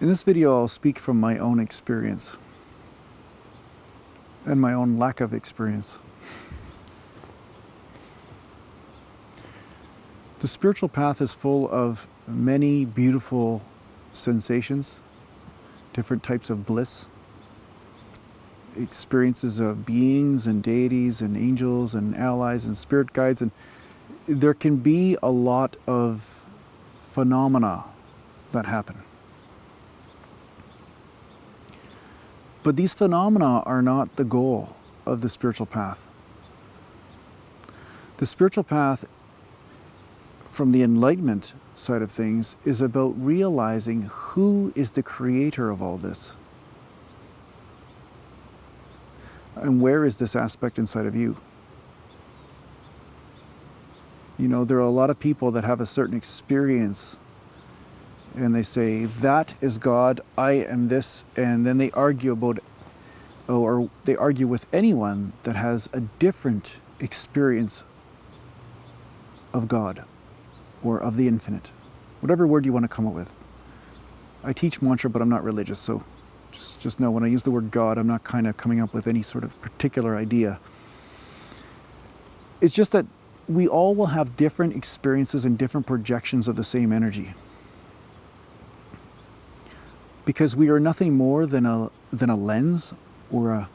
In this video, I'll speak from my own experience and my own lack of experience. The spiritual path is full of many beautiful sensations, different types of bliss, experiences of beings and deities and angels and allies and spirit guides, and there can be a lot of phenomena that happen. But these phenomena are not the goal of the spiritual path. The spiritual path, from the enlightenment side of things, is about realizing who is the creator of all this. And where is this aspect inside of you? You know, there are a lot of people that have a certain experience and they say, that is God, I am this, and then they argue about, or they argue with anyone that has a different experience of God or of the infinite. Whatever word you want to come up with. I teach mantra, but I'm not religious, so just know when I use the word God, I'm not kind of coming up with any sort of particular idea. It's just that we all will have different experiences and different projections of the same energy. Because we are nothing more than a lens or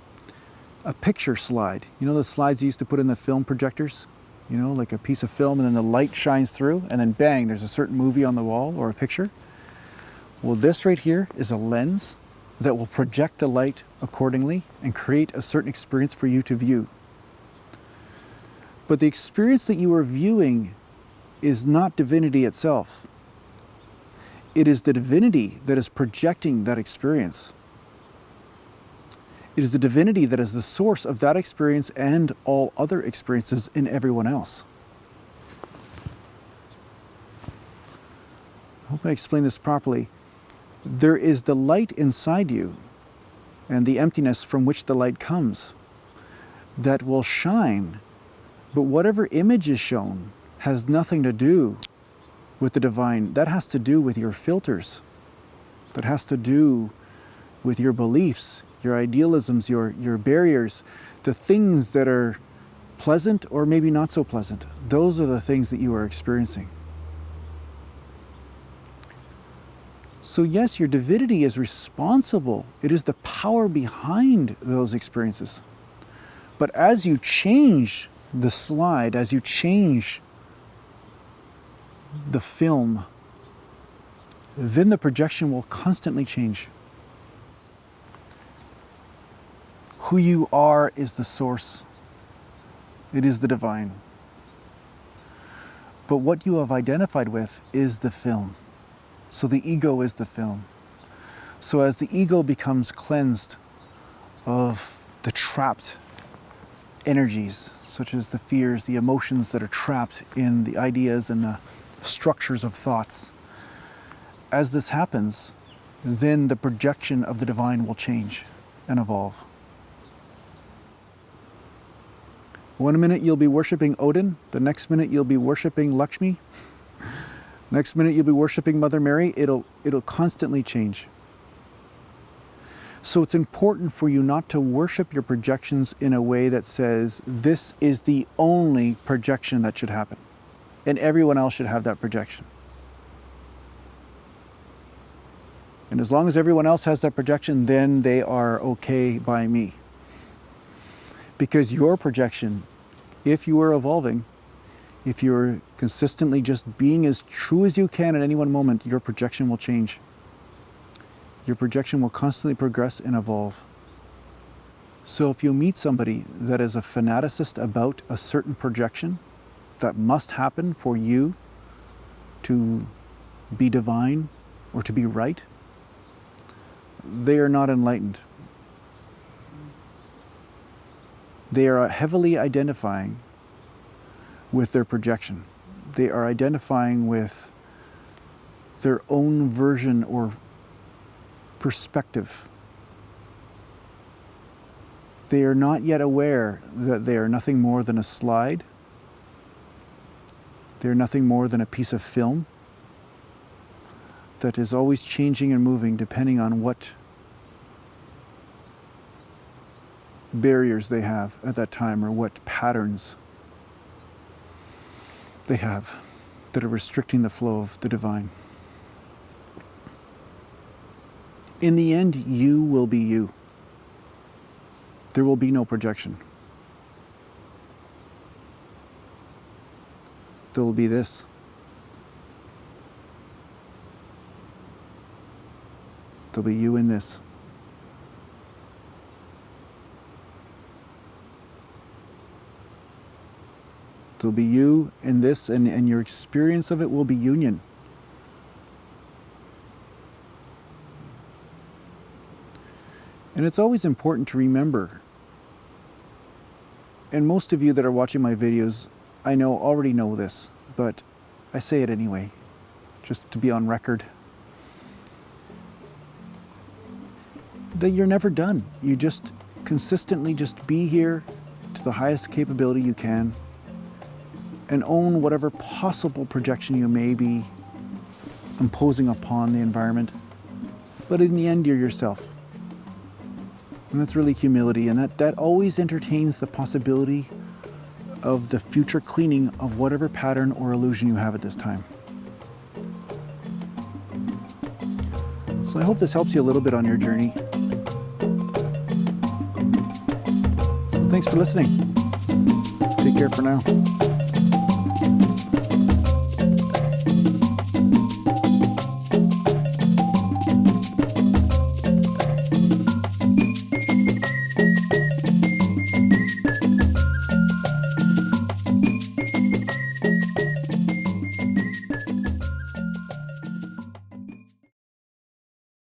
a picture slide. You know the slides you used to put in the film projectors? You know, like a piece of film and then the light shines through and then bang, there's a certain movie on the wall or a picture. Well, this right here is a lens that will project the light accordingly and create a certain experience for you to view. But the experience that you are viewing is not divinity itself. It is the divinity that is projecting that experience. It is the divinity that is the source of that experience and all other experiences in everyone else. I hope I explain this properly. There is the light inside you and the emptiness from which the light comes that will shine, but whatever image is shown has nothing to do with the divine. That has to do with your filters. That has to do with your beliefs, your idealisms, your barriers, the things that are pleasant or maybe not so pleasant. Those are the things that you are experiencing. So yes, your divinity is responsible. It is the power behind those experiences. But as you change the slide, as you change the film, then the projection will constantly change. Who you are is the source. It is the divine. But what you have identified with is the film. So the ego is the film. So as the ego becomes cleansed of the trapped energies, such as the fears, the emotions that are trapped in the ideas and the structures of thoughts, as this happens, then the projection of the divine will change and evolve. One minute you'll be worshiping Odin, the next minute you'll be worshiping Lakshmi, next minute you'll be worshiping Mother Mary. It'll constantly change. So it's important for you not to worship your projections in a way that says this is the only projection that should happen and everyone else should have that projection. And as long as everyone else has that projection, then they are okay by me. Because your projection, if you are evolving, if you're consistently just being as true as you can at any one moment, your projection will change. Your projection will constantly progress and evolve. So if you meet somebody that is a fanaticist about a certain projection that must happen for you to be divine or to be right, they are not enlightened. They are heavily identifying with their projection. They are identifying with their own version or perspective. They are not yet aware that they are nothing more than a slide. They are nothing more than a piece of film. that is always changing and moving depending on what barriers they have at that time or what patterns they have that are restricting the flow of the divine. In the end, you will be you. There will be no projection. There will be this. There'll be you in this. There'll be you in this, and your experience of it will be union. And it's always important to remember, and most of you that are watching my videos, I know already know this, but I say it anyway, just to be on record, that you're never done. You just consistently just be here to the highest capability you can and own whatever possible projection you may be imposing upon the environment. But in the end, you're yourself. And that's really humility, and that always entertains the possibility of the future cleaning of whatever pattern or illusion you have at this time. So I hope this helps you a little bit on your journey. So thanks for listening. Take care for now.